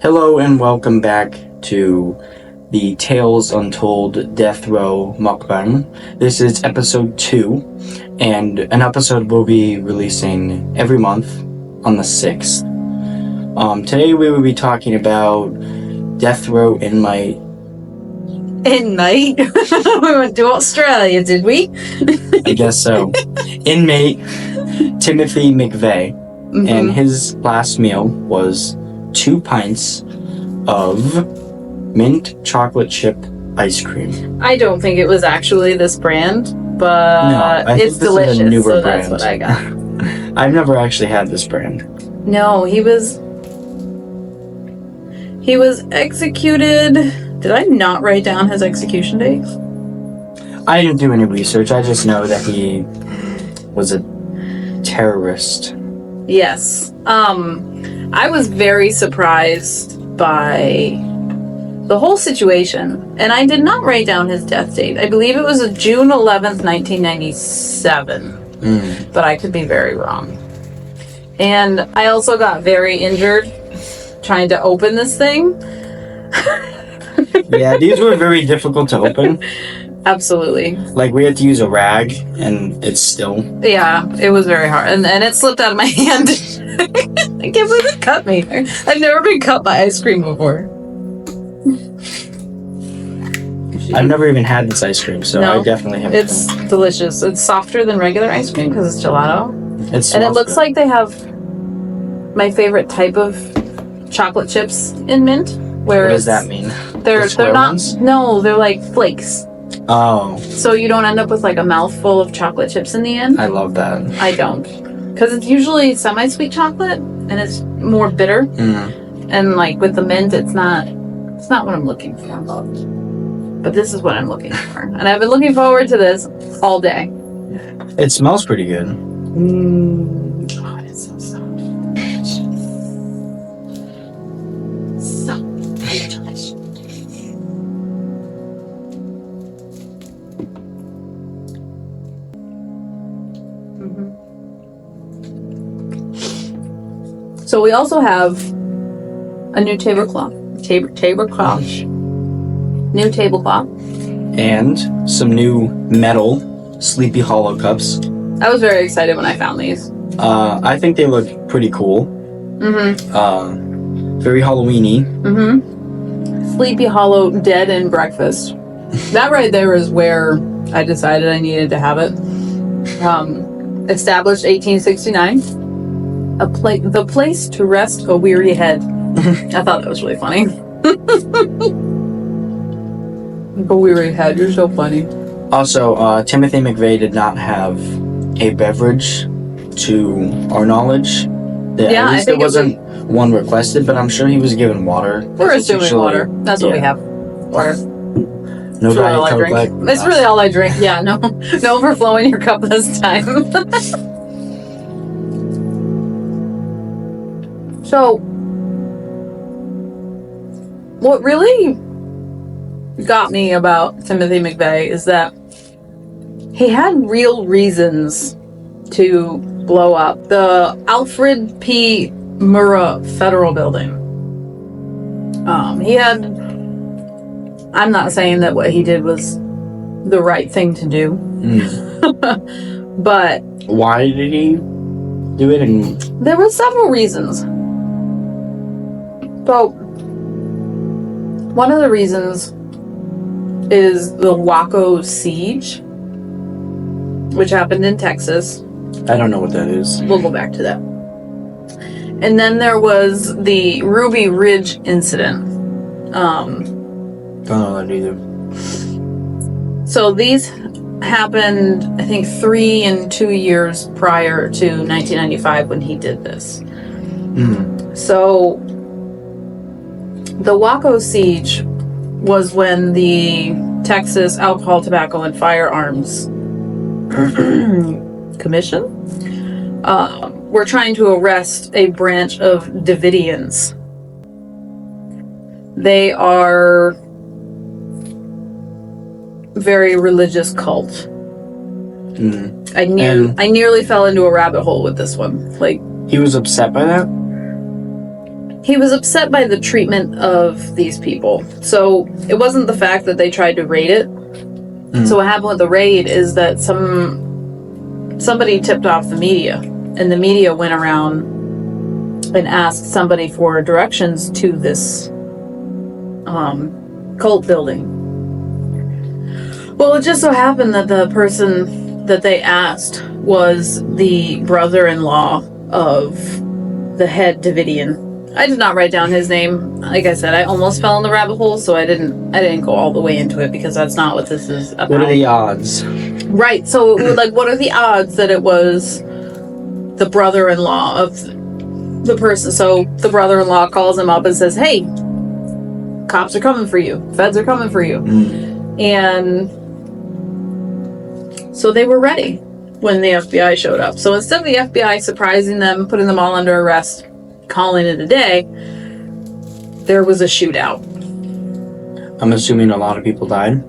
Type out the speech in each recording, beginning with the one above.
Hello and welcome back to the Tales Untold Death Row Mukbang. This is episode 2, and an episode we'll be releasing every month on the 6th. Today we will be talking about Death Row Inmate. Inmate? We went to Australia, did we? I guess so. Inmate Timothy McVeigh. Mm-hmm. And his last meal was 2 pints of mint chocolate chip ice cream. I don't think it was actually this brand, but No, I think it's this delicious, is a newer so brand. that's what I got. I've never actually had this brand. No, he was executed. Did I not write down his execution date? I didn't do any research. I just know that he was a terrorist. Yes. I was very surprised by the whole situation, and I did not write down his death date. I believe it was June 11th, 1997, but I could be very wrong. And I also got very injured trying to open this thing. Yeah, these were very difficult to open. Absolutely. Like, we had to use a rag, and it's still... Yeah, it was very hard. And it slipped out of my hand. I can't believe it cut me. I've never been cut by ice cream before. I've never even had this ice cream, so No, I definitely haven't. It's delicious. It's softer than regular ice cream because it's gelato. And it looks like they have my favorite type of chocolate chips in mint. Where what does that mean? They're not ones? No, they're like flakes. Oh. So you don't end up with like a mouthful of chocolate chips in the end. I love that. I don't. Because it's usually semi-sweet chocolate and it's more bitter. And like with the mint, it's not what I'm looking for. But this is what I'm looking for. And I've been looking forward to this all day. It smells pretty good. Oh, it's so soft. So delicious. So we also have a new tablecloth. New tablecloth. And some new metal Sleepy Hollow cups. I was very excited when I found these. I think they look pretty cool. Very Halloween-y. Sleepy Hollow Dead and Breakfast. That right there is where I decided I needed to have it. Established 1869. The place to rest a weary head. I thought that was really funny. A weary head, you're so funny. Also, Timothy McVeigh did not have a beverage to our knowledge. Yeah, at least there wasn't one requested, but I'm sure he was given water. We're assuming water. That's what we have. Water. No That's really all Diet I Coke. drink. It's really all I drink. Yeah, no overflow in your cup this time. So, what really got me about Timothy McVeigh is that he had real reasons to blow up the Alfred P. Murrah Federal Building. I'm not saying that what he did was the right thing to do, but why did he do it? And there were several reasons. So, one of the reasons is the Waco siege, which happened in Texas. I don't know what that is. We'll go back to that. And then there was the Ruby Ridge incident. Don't know that either. So these happened, I think, 3 and 2 years prior to 1995 when he did this. So the Waco siege was when the Texas Alcohol, Tobacco, and Firearms Commission were trying to arrest a branch of Davidians. They are very religious cult. I nearly fell into a rabbit hole with this one. Like, he was upset by that? he was upset by the treatment of these people. So it wasn't the fact that they tried to raid it. So what happened with the raid is that somebody tipped off the media, and the media went around and asked somebody for directions to this cult building. Well, it just so happened that the person that they asked was the brother-in-law of the head Davidian. I did not write down his name. Like I said, I almost fell in the rabbit hole, so I didn't go all the way into it because that's not what this is about. What are the odds? Right. So, like, what are the odds that it was the brother-in-law of the person? So the brother-in-law calls him up and says, "Hey, cops are coming for you. Feds are coming for you." And so they were ready when the FBI showed up. So instead of the FBI surprising them, putting them all under arrest, calling it a day, there was a shootout. I'm assuming a lot of people died.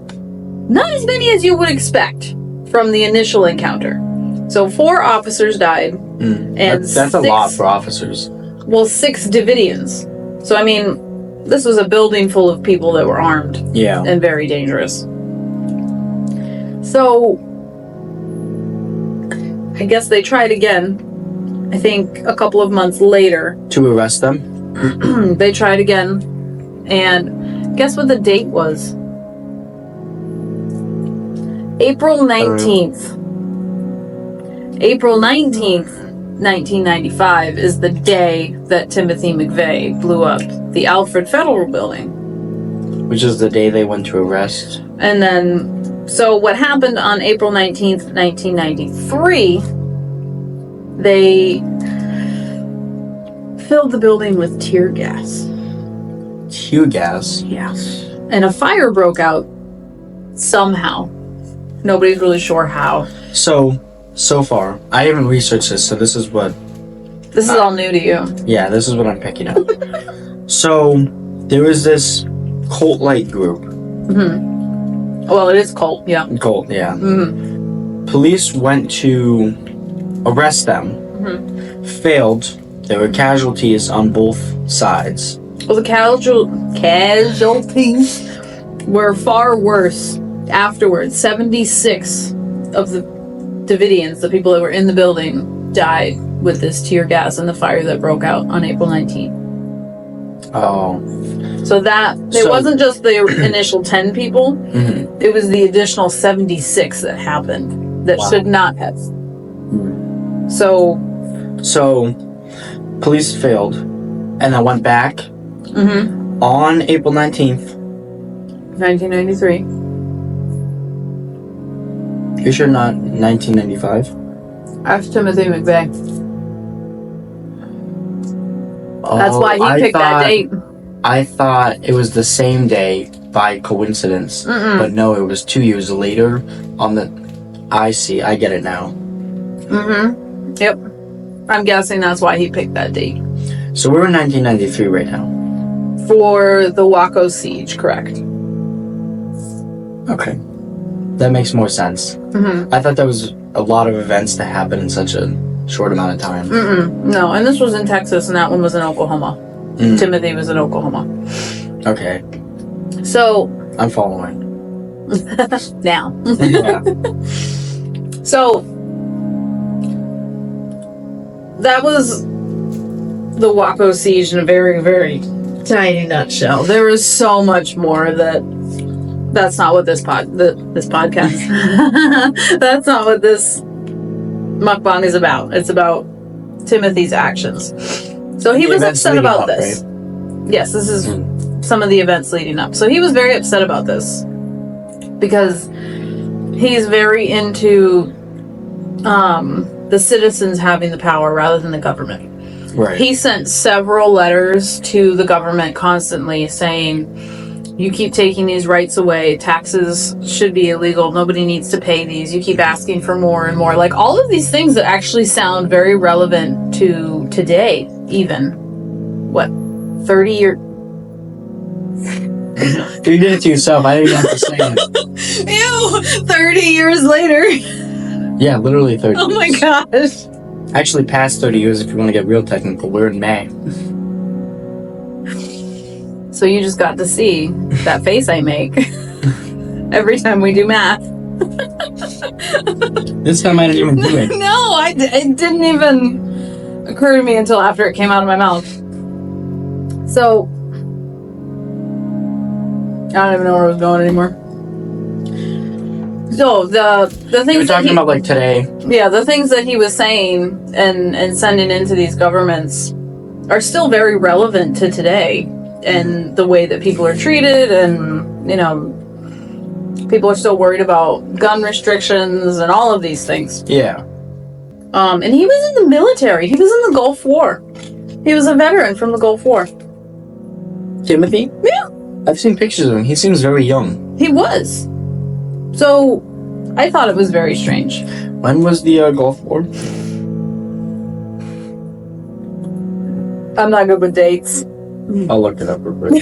Not as many as you would expect from the initial encounter. So 4 officers died. And that's a lot for officers. Well, 6 Davidians. So, I mean, this was a building full of people that were armed. Yeah. And very dangerous. So, I guess they tried again. I think a couple of months later. To arrest them? They tried again. And guess what the date was? April 19th. April 19th, 1995 is the day that Timothy McVeigh blew up the Alfred Federal Building. Which is the day they went to arrest. And then, so what happened on April 19th, 1993, they filled the building with tear gas. Tear gas? Yes. And a fire broke out somehow. Nobody's really sure how. So far, I haven't researched this, so this is what... This is all new to you. Yeah, this is what I'm picking up. So, there was this cult-like group. Well, it is cult, yeah. Cult, yeah. Police went to arrest them. Failed. There were casualties on both sides. Well, the casualties were far worse afterwards. 76 of the Davidians, the people that were in the building, died with this tear gas and the fire that broke out on April 19th. Oh. So it wasn't just the initial 10 people. It was the additional 76 that happened that should not have. So, police failed, and I went back on April 19th. 1993. You sure not 1995? Ask Timothy McVeigh. That's why he picked that date. I thought it was the same day by coincidence. But no, it was 2 years later on the... I see. I get it now. Yep. I'm guessing that's why he picked that date. So we're in 1993 right now. For the Waco siege, correct. Okay. That makes more sense. I thought there was a lot of events that happened in such a short amount of time. No, and this was in Texas, and that one was in Oklahoma. Timothy was in Oklahoma. Okay. So... I'm following. Now. Yeah. So... That was the Waco siege in a very, very tiny nutshell. There is so much more that's not what this podcast. That's not what this mukbang is about. It's about Timothy's actions. So he was upset about this. Right? Yes, this is some of the events leading up. So he was very upset about this because he's very into the citizens having the power rather than the government. Right. He sent several letters to the government constantly saying, you keep taking these rights away. Taxes should be illegal. Nobody needs to pay these. You keep asking for more and more. Like all of these things that actually sound very relevant to today, even. What, 30 years? You did it to yourself. I didn't have to say it. Ew! 30 years later. Yeah, literally 30 Oh my years. gosh. Actually, past 30 years if you want to get real technical. We're in May. So you just got to see that face I make every time we do math. This time I didn't even do it. No, it didn't even occur to me until after it came out of my mouth. So I don't even know where I was going anymore. So the things you were talking about like today. Yeah, the things that he was saying and sending into these governments are still very relevant to today, and the way that people are treated, and people are still worried about gun restrictions and all of these things. Yeah. And he was in the military. He was in the Gulf War. He was a veteran from the Gulf War. Timothy? Yeah. I've seen pictures of him. He seems very young. He was. So I thought it was very strange. When was the Gulf War? I'm not good with dates. I'll look it up real quick.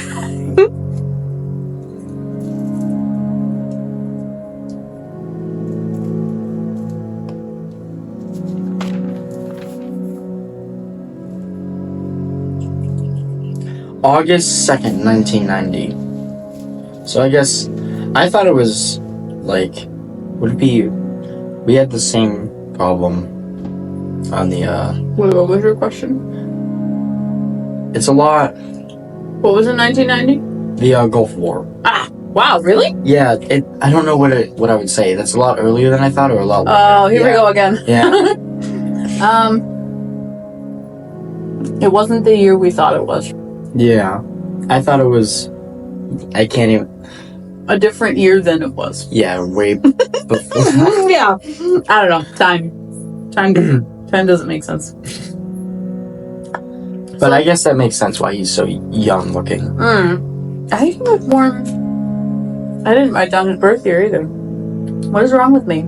August 2nd, 1990. So I guess I thought it was like, would it be, we had the same problem on the Wait, what was your question? it's a lot, What was in 1990? the Gulf War. Ah, wow, really? Yeah, I don't know what I would say. That's a lot earlier than I thought, or a lot later. Oh, here we go again. Yeah. It wasn't the year we thought it was. Yeah. I thought it was, I can't even, A different year than it was. yeah, way before. Yeah. I don't know. Time doesn't make sense. But I guess that makes sense why he's so young looking. I think he was born. I didn't write down his birth year either. What is wrong with me?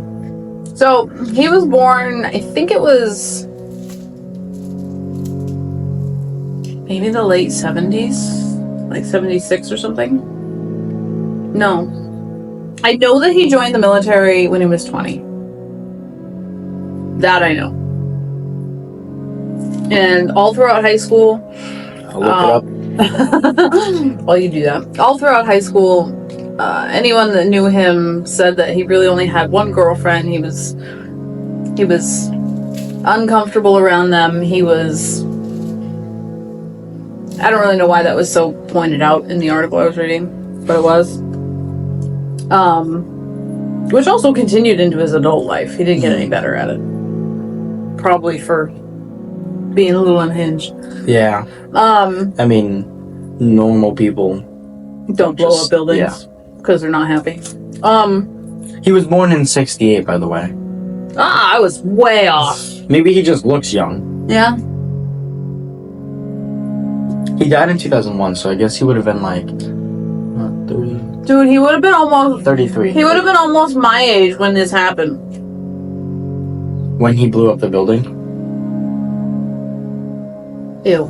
So he was born, I think it was maybe the late 70s, like 76 or something. No. I know that he joined the military when he was 20. That I know. And all throughout high school, I'll look it up. while you do that, all throughout high school, anyone that knew him said that he really only had one girlfriend. He was uncomfortable around them. He was, I don't really know why that was so pointed out in the article I was reading, but it was. Which also continued into his adult life. He didn't get any better at it. Probably for being a little unhinged. Yeah. I mean, normal people don't blow up buildings because they're not happy. He was born in 68, by the way. I was way off. Maybe he just looks young. Yeah. He died in 2001, so I guess he would have been like 30. Dude, he would have been almost 33. He would have been almost my age when this happened. When he blew up the building? Ew.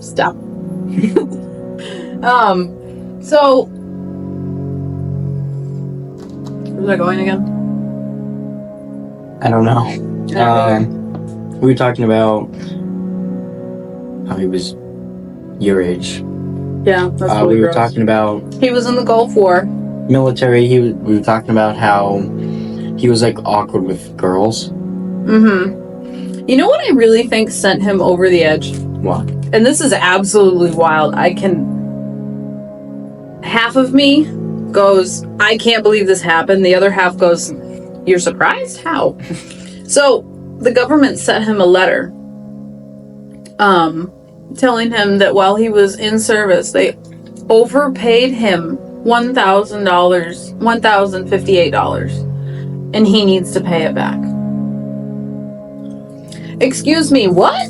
Stop. So where's that going again? I don't know. We were talking about how he was your age. Yeah, that's really we were gross. talking about He was in the Gulf War. military. We were talking about how he was like awkward with girls. Mm-hmm. You know what I really think sent him over the edge? What? And this is absolutely wild. Half of me goes, I can't believe this happened. The other half goes, you're surprised? How? So the government sent him a letter telling him that while he was in service, they overpaid him $1,058, and he needs to pay it back. Excuse me, what?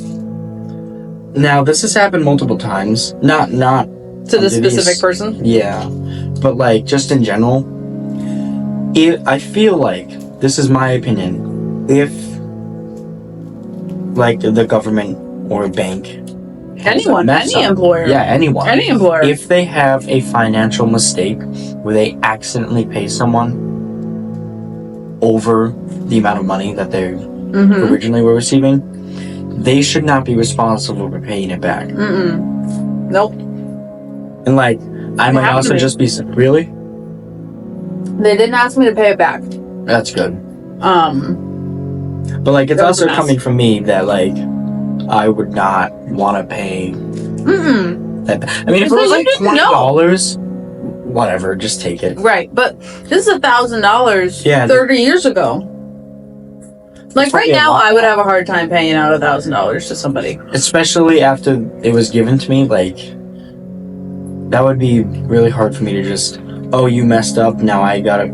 Now, this has happened multiple times. Not To the specific person? Yeah. But, like, just in general, I feel like, this is my opinion, if, like, the government or a bank... Anyone, any employer. Yeah, anyone. Any employer. If they have a financial mistake where they accidentally pay someone over the amount of money that they originally were receiving, they should not be responsible for paying it back. Nope. And like, I might also just be really. They didn't ask me to pay it back. That's good. But like, it's also coming from me that like, I would not want to pay. That. I mean, if it was like $20, whatever, just take it. Right, but this is $1,000. Yeah. 30 years ago. Like right now, I would have a hard time paying out $1,000 to somebody. Especially after it was given to me, like, that would be really hard for me to just, oh, you messed up, now I gotta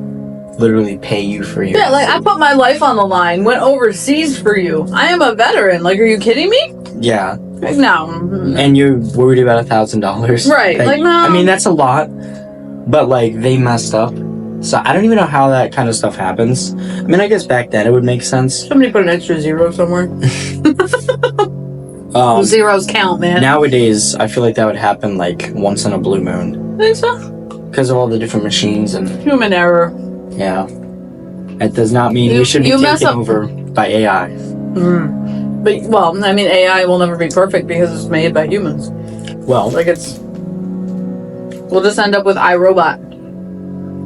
literally pay you for you. Yeah, like, I put my life on the line, went overseas for you. I am a veteran. Like, are you kidding me? Yeah. Like, no. And you're worried about $1,000. Right, like, no. I mean, that's a lot, but, like, they messed up. So I don't even know how that kind of stuff happens. I mean, I guess back then it would make sense. Somebody put an extra zero somewhere. Zeros count, man. Nowadays, I feel like that would happen like once in a blue moon. Think so? Because of all the different machines and... Human error. Yeah. That does not mean we should be taken over by AI. But, well, I mean, AI will never be perfect because it's made by humans. Well... Like, we'll just end up with iRobot.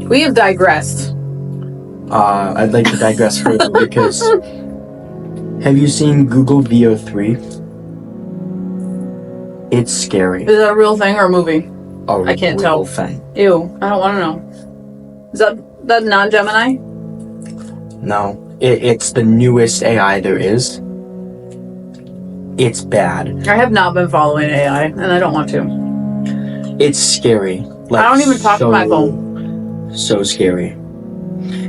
We have digressed. I'd like to digress further because... Have you seen Google VO3? It's scary. Is that a real thing or a movie? I can't tell. Thing. Ew, I don't want to know. Is that non-Gemini? No. It's the newest AI there is. It's bad. I have not been following AI, and I don't want to. It's scary. Like, I don't even talk to my phone. So scary.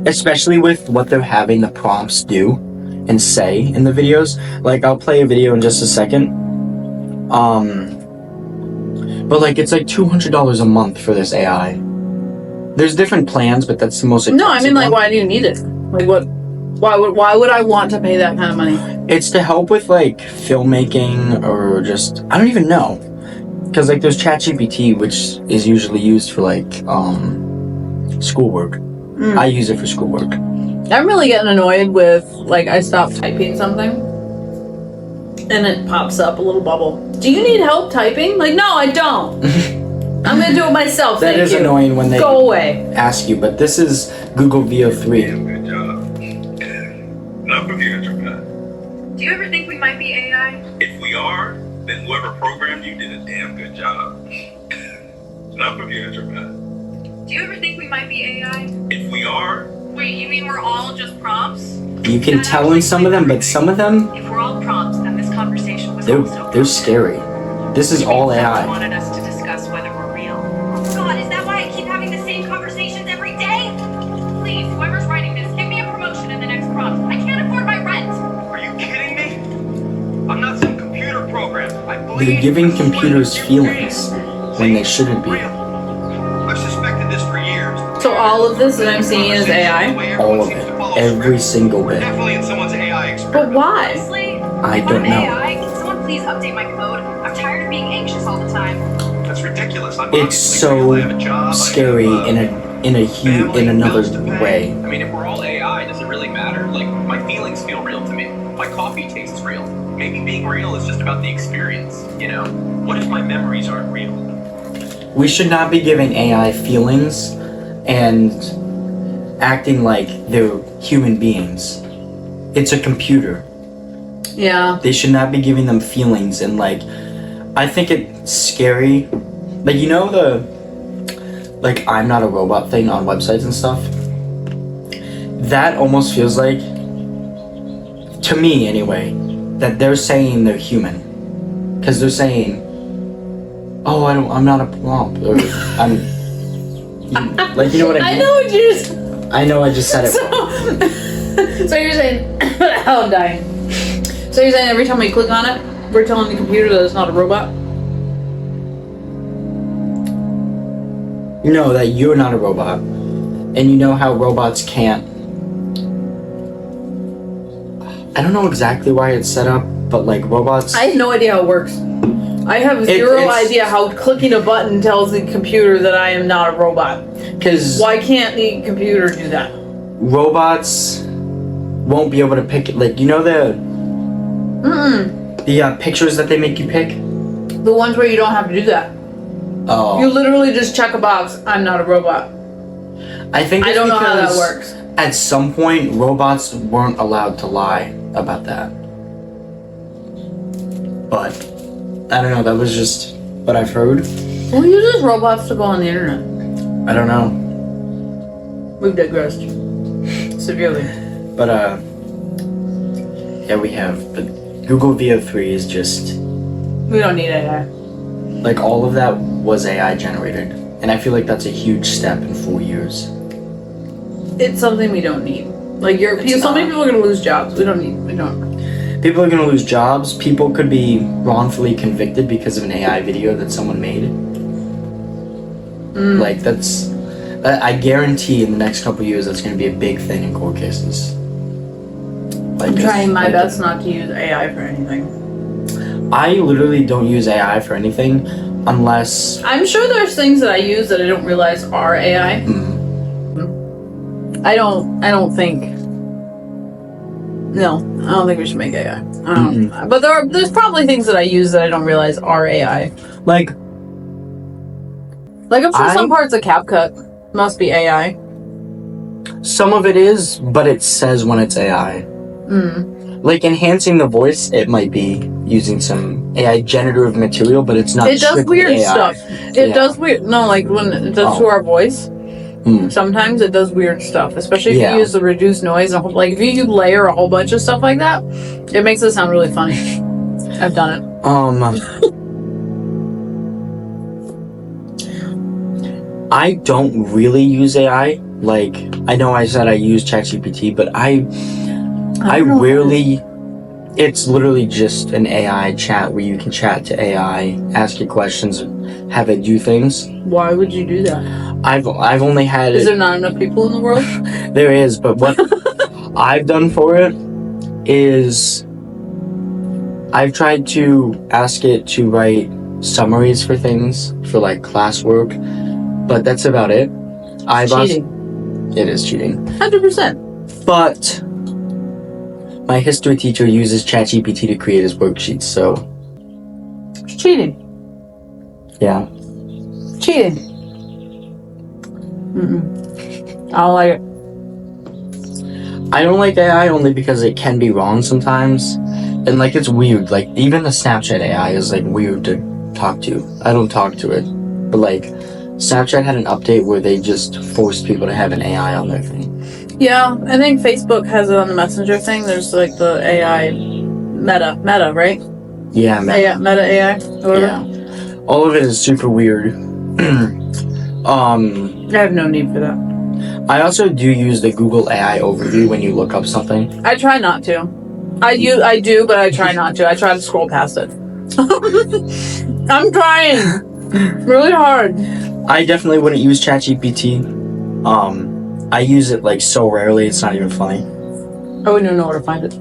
Especially with what they're having the prompts do and say in the videos. Like, I'll play a video in just a second. But like, it's like $200 a month for this AI. There's different plans, but that's the most expensive. No, I mean, like, why do you need it? Like, what? Why would I want to pay that kind of money? It's to help with like filmmaking or just, I don't even know. Because like there's ChatGPT, which is usually used for like schoolwork. I use it for schoolwork. I'm really getting annoyed with, like, I stopped typing something and it pops up a little bubble. Do you need help typing? Like, no, I don't. I'm gonna do it myself. That is annoying when they go away. Ask you, but this is Google VO3. Good job. Not from you, Japan. Do you ever think we might be AI? If we are, then whoever programmed you did a damn good job. Not from you, Japan. Do you ever think we might be AI? If we are... Wait, you mean we're all just prompts? You can tell in some of them, but some of them, If we're all prompts, then this conversation was also they're scary. This is all AI. wanted us to discuss whether we're real. Oh God, is that why I keep having the same conversations every day? Please, whoever's writing this, give me a promotion in the next prompt. I can't afford my rent. Are you kidding me? I'm not some computer program. I believe They're giving computers feelings when they shouldn't be. I've suspected this for years. So all of this that I'm seeing is AI? All of it. Every single We're bit. definitely in someone's AI But experiment. why? Honestly, I if don't I'm know. AI, can someone please update my code? I'm tired of being anxious all the time. That's ridiculous. I'm It's obviously real. I have a so job, I scary have, in another bills to pay. way. I mean, if we're all AI, does it really matter? Like, my feelings feel real to me. My coffee tastes real. Maybe being real is just about the experience, you know? What if my memories aren't real? We should not be giving AI feelings and acting like they're human beings. It's a computer. Yeah. They should not be giving them feelings and like, I think it's scary. Like, you know the, like, I'm not a robot thing on websites and stuff? That almost feels like, to me anyway, that they're saying they're human. Because they're saying, oh, I'm not a prompt, or like, you know what I mean? I know what you just... I know I just said it wrong. So you're saying... oh, I'm dying. So you're saying every time we click on it, we're telling the computer that it's not a robot? No, that you're not a robot. And you know how robots can't... I don't know exactly why it's set up, but like robots... I have no idea how it works. I have zero idea how clicking a button tells the computer that I am not a robot. Because Why can't the computer do that? robots won't be able to pick it. Like, you know the... The pictures that they make you pick? The ones where you don't have to do that. Oh. You literally just check a box, I'm not a robot. I think I don't know how that because works. At some point, robots weren't allowed to lie about that. But, I don't know, that was just what I've heard. Who uses robots to go on the internet? I don't know. We've digressed. Severely. But, yeah, we have. But Google VO3 is just, We don't need AI. like, all of that was AI generated. And I feel like that's a huge step in 4 years. It's something we don't need. Like, so many people are going to lose jobs. We don't. People are going to lose jobs. People could be wrongfully convicted because of an AI video that someone made. Like, I guarantee in the next couple of years that's going to be a big thing in court cases. Like, I'm trying my best not to use AI for anything. I literally don't use AI for anything unless... I'm sure there's things that I use that I don't realize are AI. I don't think... No, I don't think we should make AI. But there's probably things that I use that I don't realize are AI. Like I'm sure some parts of CapCut must be AI. Some of it is, but it says when it's AI. Like enhancing the voice, it might be using some AI generative material, but it's not. It does weird AI. stuff. It does weird. No, like when it does to our voice. Sometimes it does weird stuff, especially if you use the reduced noise. And like if you layer a whole bunch of stuff like that, it makes it sound really funny. I've done it. I don't really use AI. Like, I know I said I use ChatGPT, but I rarely... It's literally just an AI chat where you can chat to AI, ask it questions, and have it do things. Why would you do that? I've only had Is there not enough people in the world? There is, but what I've done for it is I've tried to ask it to write summaries for things, for like classwork, but that's about it. Cheating. It is cheating. 100%. But my history teacher uses ChatGPT to create his worksheets, so... It's cheating. Yeah. Cheating. I don't like it. I don't like AI only because it can be wrong sometimes. And, like, it's weird. Like, even the Snapchat AI is, like, weird to talk to. I don't talk to it. But, like, Snapchat had an update where they just forced people to have an AI on their thing. Yeah, I think Facebook has it on the Messenger thing. There's, like, the AI Meta, right? Yeah, Meta AI, whatever. Yeah. All of it is super weird. I have no need for that. I also do use the Google AI overview when you look up something. I try not to. I do, but I try not to. I try to scroll past it. I'm trying really hard. I definitely wouldn't use ChatGPT. I use it like so rarely, it's not even funny. I wouldn't even know where to find it.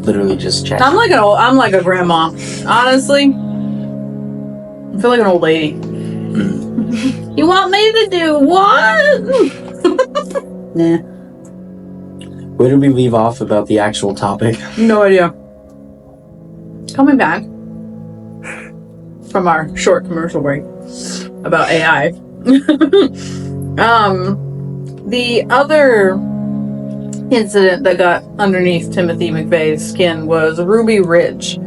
Literally just chat. I'm like a grandma. Honestly, I feel like an old lady. You want me to do what? Nah. Where did we leave off about the actual topic? No idea. Coming back from our short commercial break about AI. The other incident that got underneath Timothy McVeigh's skin was Ruby Ridge.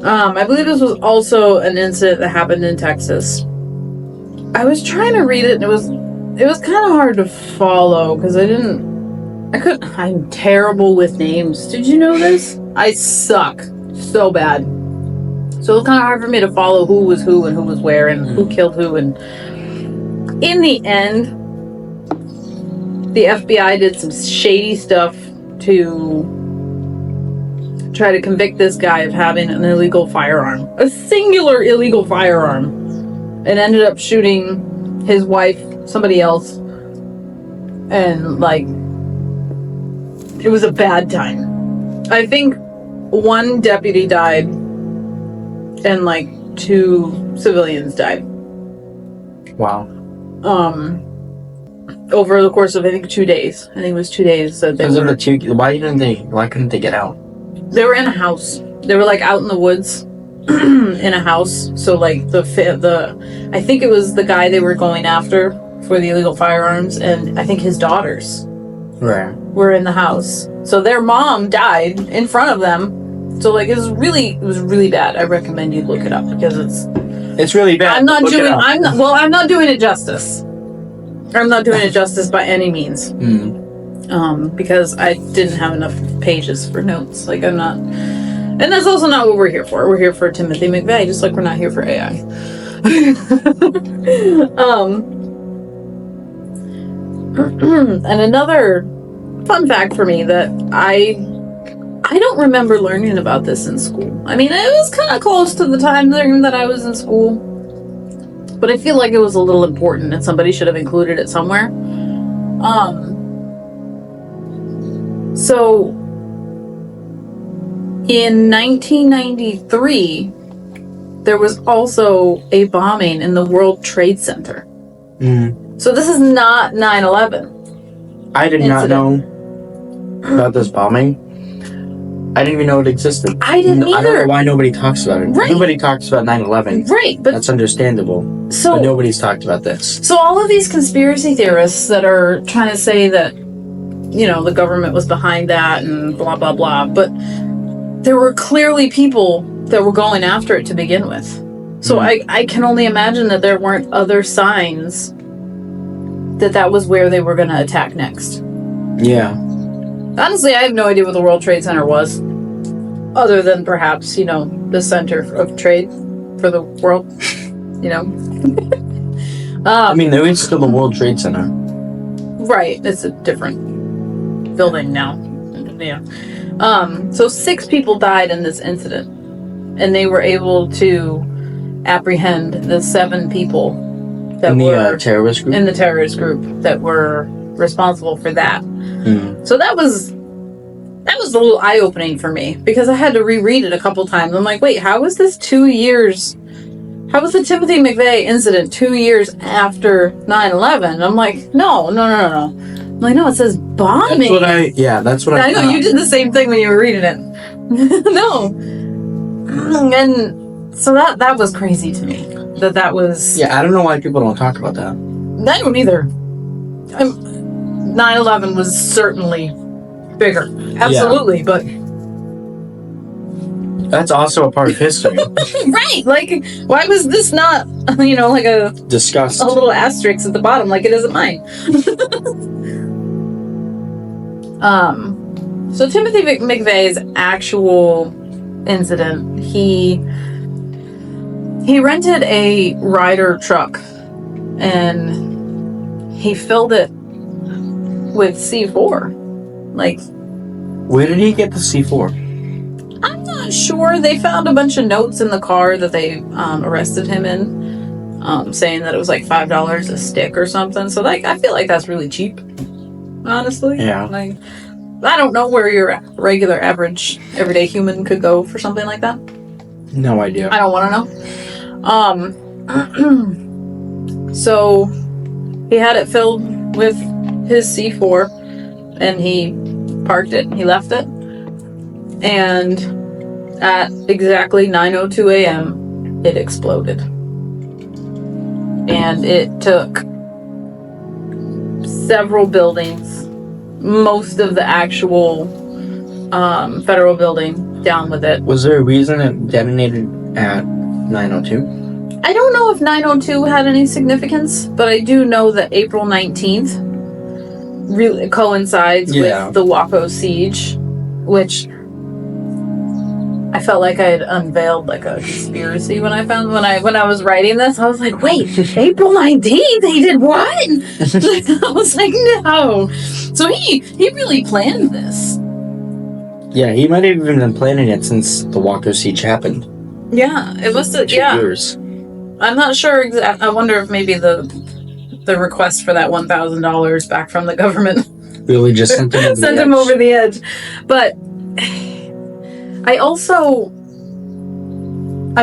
I believe this was also an incident that happened in Texas. I was trying to read it and it was kind of hard to follow because I'm terrible with names. Did you know this? I suck so bad. So it was kind of hard for me to follow who was who and who was where and who killed who. And in the end, the FBI did some shady stuff to try to convict this guy of having an illegal firearm. A singular illegal firearm. And ended up shooting his wife, somebody else. And, like, it was a bad time. I think one deputy died and, like, 2 civilians died. Wow. Over the course of, I think, 2 days. I think it was 2 days that they were... Why couldn't they get out? They were in a house. They were like out in the woods in a house. So like I think it was the guy they were going after for the illegal firearms, and I think his daughters were in the house. So their mom died in front of them. So like it was really bad. I recommend you look it up because it's really bad. I'm not doing it justice. I'm not doing it justice by any means. Because I didn't have enough pages for notes. Like I'm not, and that's also not what we're here for. We're here for Timothy McVeigh, just like we're not here for AI. And another fun fact for me that I don't remember learning about this in school. I mean, it was kind of close to the time that I was in school, but I feel like it was a little important and somebody should have included it somewhere. So in 1993, there was also a bombing in the World Trade Center. So this is not 9/11. I did not know about this bombing. I didn't even know it existed. I didn't either. I don't know why nobody talks about it. Right. Nobody talks about 9/11. Right, but that's understandable. So but nobody's talked about this. So all of these conspiracy theorists that are trying to say that, you know, the government was behind that and blah blah blah, but there were clearly people that were going after it to begin with. So I can only imagine that there weren't other signs that was where they were going to attack next. Yeah. Honestly, I have no idea what the World Trade Center was, other than perhaps, you know, the center of trade for the world, you know. I mean, there is still the World Trade Center. Right. It's a different building now. Yeah. So 6 people died in this incident, and they were able to apprehend the 7 people that were terrorist group? in the terrorist group that were responsible for that. So that was a little eye-opening for me, because I had to reread it a couple times. I'm like, wait, how was this 2 years? How was the Timothy McVeigh incident 2 years after 9/11? I'm like, no. I'm like, no, it says bombing. That's what I know. You did the same thing when you were reading it. No. And so that was crazy to me. That was... Yeah, I don't know why people don't talk about that. I don't either. 9/11 was certainly bigger. Absolutely, but... That's also a part of history. Right! Like, why was this not, you know, like discussed? A little asterisk at the bottom, like it isn't mine. So Timothy McVeigh's actual incident, he rented a Ryder truck and he filled it with C4. Like, where did he get the C4? I'm not sure. They found a bunch of notes in the car that they arrested him in, saying that it was like $5 a stick or something. So like, I feel like that's really cheap, honestly. Yeah. Like, I don't know where your regular, average, everyday human could go for something like that. No idea. I don't want to know. So he had it filled with his C4 and he parked it. He left it. And at exactly 9:02 a.m., it exploded. And it took several buildings, most of the actual federal building, down with it. Was there a reason it detonated at 9:02? I don't know if 9:02 had any significance, but I do know that April 19th really coincides with the Waco siege, which I felt like I had unveiled like a conspiracy when I was writing this. I was like, wait, April 19th? They did what? I was like, no. So he really planned this. Yeah, he might have even been planning it since the Waco siege happened. Yeah, it must have. 2 years. I'm not sure. I wonder if maybe the request for that $1,000 back from the government really just sent him over the edge. But I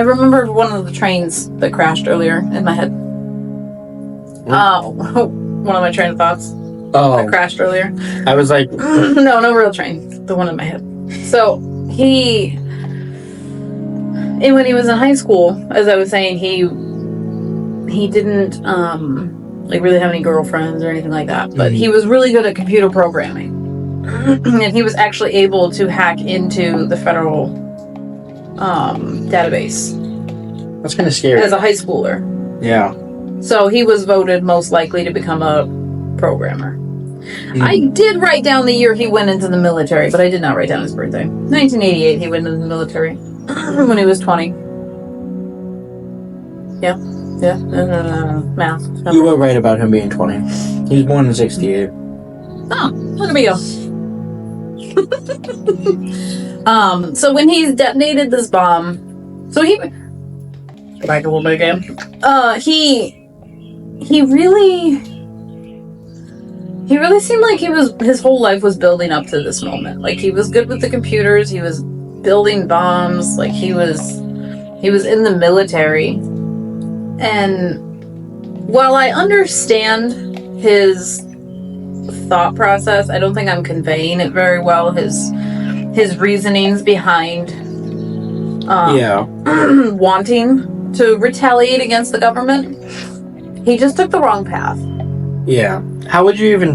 remembered one of the trains that crashed earlier in my head. One of my train of thoughts that crashed earlier. I was like... no real train. The one in my head. So he And when he was in high school, as I was saying, he didn't like really have any girlfriends or anything like that, but he was really good at computer programming. And he was actually able to hack into the federal database. That's kind of scary. As a high schooler. Yeah. So he was voted most likely to become a programmer. I did write down the year he went into the military, but I did not write down his birthday. 1988, he went into the military when he was 20. Yeah. Math. You were right about him being 20. He was born in 68. Oh, look at me go. So when he detonated this bomb, so he... Go back a little bit again. He really seemed like his whole life was building up to this moment. Like, he was good with the computers, he was building bombs, like he was in the military. And while I understand his thought process, I don't think I'm conveying it very well, his reasonings behind wanting to retaliate against the government. He just took the wrong path. Yeah. How would you even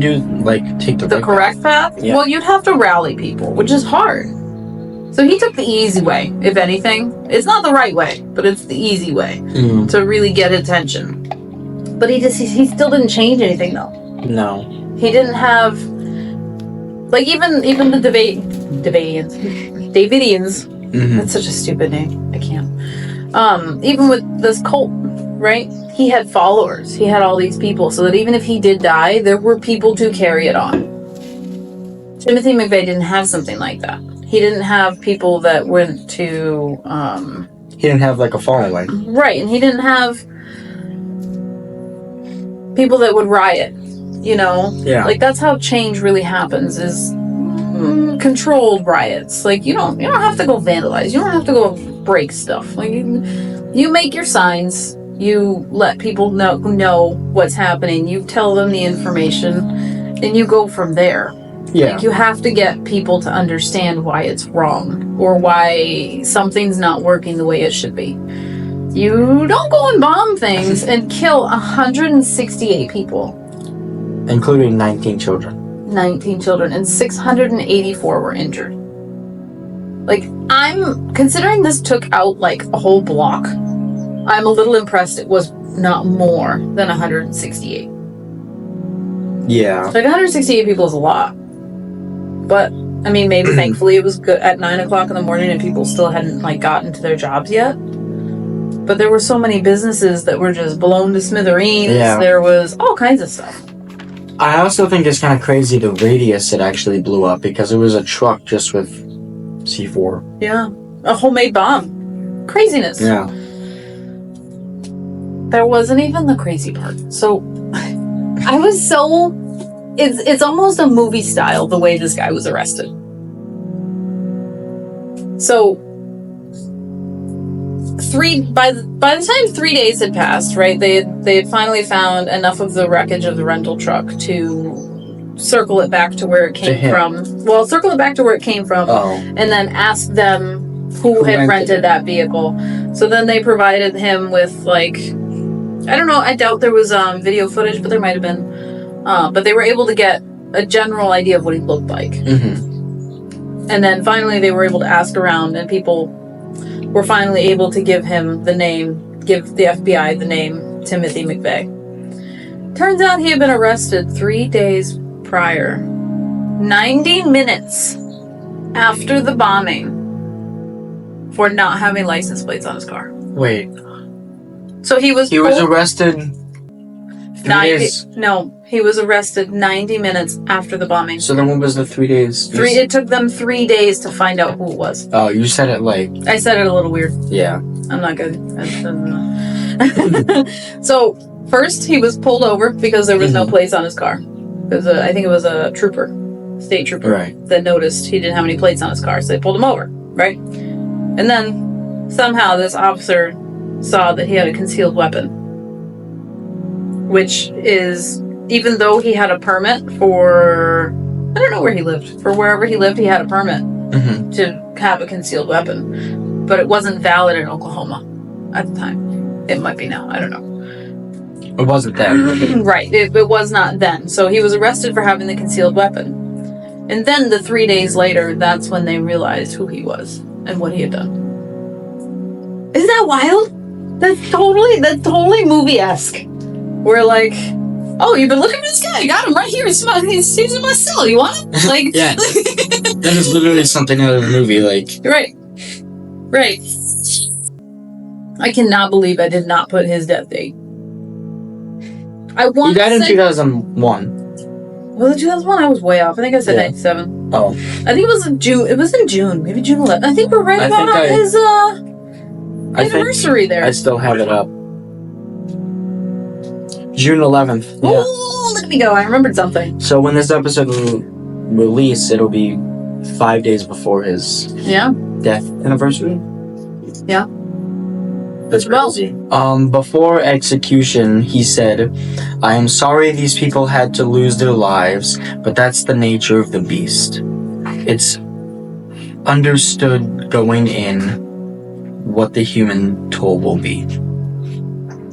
take the correct path? Yeah. Well, you'd have to rally people, which is hard. So he took the easy way, if anything. It's not the right way, but it's the easy way to really get attention. But he still didn't change anything, though. No. He didn't have, like, even the Davidians. That's such a stupid name. I can't. Even with this cult, right? He had followers. He had all these people, so that even if he did die, there were people to carry it on. Timothy McVeigh didn't have something like that. He didn't have people that went to... he didn't have, a following. Right, and he didn't have people that would riot, Yeah. Like, that's how change really happens, is controlled riots. Like, you don't have to go vandalize. You don't have to go break stuff. Like, you make your signs. You let people know what's happening. You tell them the information, and you go from there. Yeah. Like, you have to get people to understand why it's wrong, or why something's not working the way it should be. You don't go and bomb things and kill 168 people. Including 19 children. 19 children, and 684 were injured. Like, I'm considering this took out a whole block. I'm a little impressed it was not more than 168. Yeah. 168 people is a lot. But, I mean, maybe thankfully it was good at 9 o'clock in the morning and people still hadn't, gotten to their jobs yet. But there were so many businesses that were just blown to smithereens. Yeah. There was all kinds of stuff. I also think it's kind of crazy the radius it actually blew up, because it was a truck just with C4. Yeah. A homemade bomb. Craziness. Yeah. There wasn't even the crazy part. So, I was so... It's almost a movie style, the way this guy was arrested. So, by the time 3 days had passed, right, they had finally found enough of the wreckage of the rental truck to circle it back to where it came from. Well, circle it back to where it came from, and then ask them who had rented that vehicle. So then they provided him with, I don't know, I doubt there was video footage, but there might have been. But they were able to get a general idea of what he looked like. And then finally they were able to ask around, and people were finally able to give the FBI the name Timothy McVeigh. Turns out he had been arrested 3 days prior, 90 minutes after the bombing, for not having license plates on his car. Wait. So he was arrested 3 days? No, he was arrested 90 minutes after the bombing. So then what was the 3 days? It took them 3 days to find out who it was. Oh, you said it I said it a little weird. Yeah. I'm not good. So, first he was pulled over because there was no plates on his car. I think it was a state trooper, that noticed he didn't have any plates on his car, so they pulled him over, right? And then, somehow this officer saw that he had a concealed weapon. Which is, even though he had a permit for, I don't know where he lived, for wherever he lived, he had a permit to have a concealed weapon. but it wasn't valid in Oklahoma at the time. It might be now. I don't know. It wasn't then. Right. It was not then. So he was arrested for having the concealed weapon. And then 3 days later, that's when they realized who he was and what he had done. Isn't that wild? That's totally movie-esque. We're like, oh, you've been looking for this guy. I got him right here. He's in my cell. You want him? Like, Yeah. That is literally something out of a movie. Like, right. I cannot believe I did not put his death date. he died in 2001. Was it 2001? I was way off. I think I said 97. Oh. I think it was in June. It was in June. Maybe June 11th. I think we're right about on his anniversary there. I still have it up. June 11th. Yeah. Oh, look at me go. I remembered something. So when this episode will release, it'll be 5 days before his death anniversary. Yeah. That's crazy. Before execution, he said, "I am sorry these people had to lose their lives, but that's the nature of the beast. It's understood going in what the human toll will be."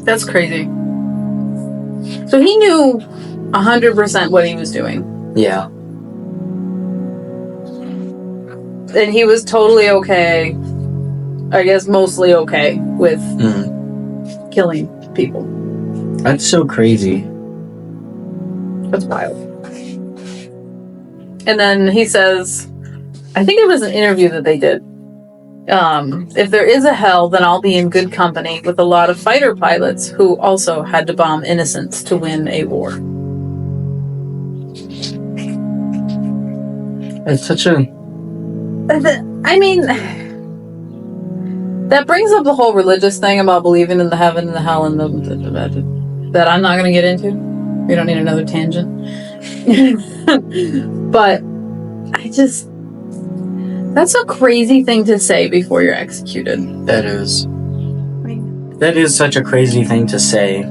That's crazy. So he knew 100% what he was doing. Yeah. And he was totally okay, I guess mostly okay, with killing people. That's so crazy. That's wild. And then he says, I think it was an interview that they did. If there is a hell, then I'll be in good company with a lot of fighter pilots who also had to bomb innocents to win a war. It's such a... I mean, that brings up the whole religious thing about believing in the heaven and the hell and that I'm not going to get into. We don't need another tangent. But I just... That's a crazy thing to say before you're executed. That is. That is such a crazy thing to say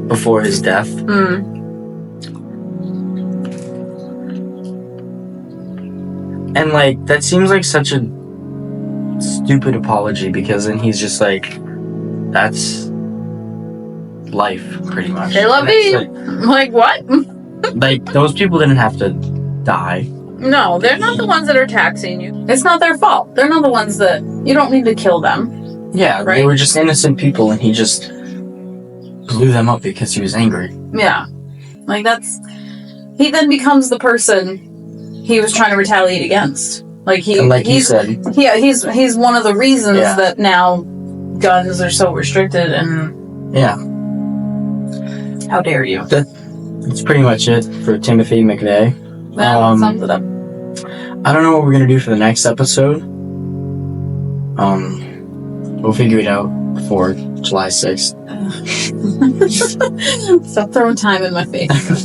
before his death. And, like, that seems like such a stupid apology, because then he's just like, that's life, pretty much. They love me. Like, what? Like, those people didn't have to die. No, they're not the ones that are taxing you. It's not their fault. They're not the ones that... You don't need to kill them. Yeah, right? They were just innocent people, and he just blew them up because he was angry. Yeah. Like, that's... He then becomes the person he was trying to retaliate against. Like, and like he said... Yeah, he's one of the reasons that now guns are so restricted, and... Yeah. How dare you? That's pretty much it for Timothy McVeigh. That sums it up. I don't know what we're gonna do for the next episode. We'll figure it out before July 6th. Stop throwing time in my face.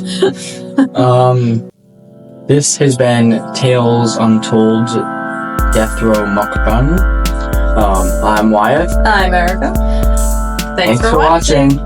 This has been Tales Untold Death Row Mukbang. I'm Wyatt. I'm Erica. Thanks for watching.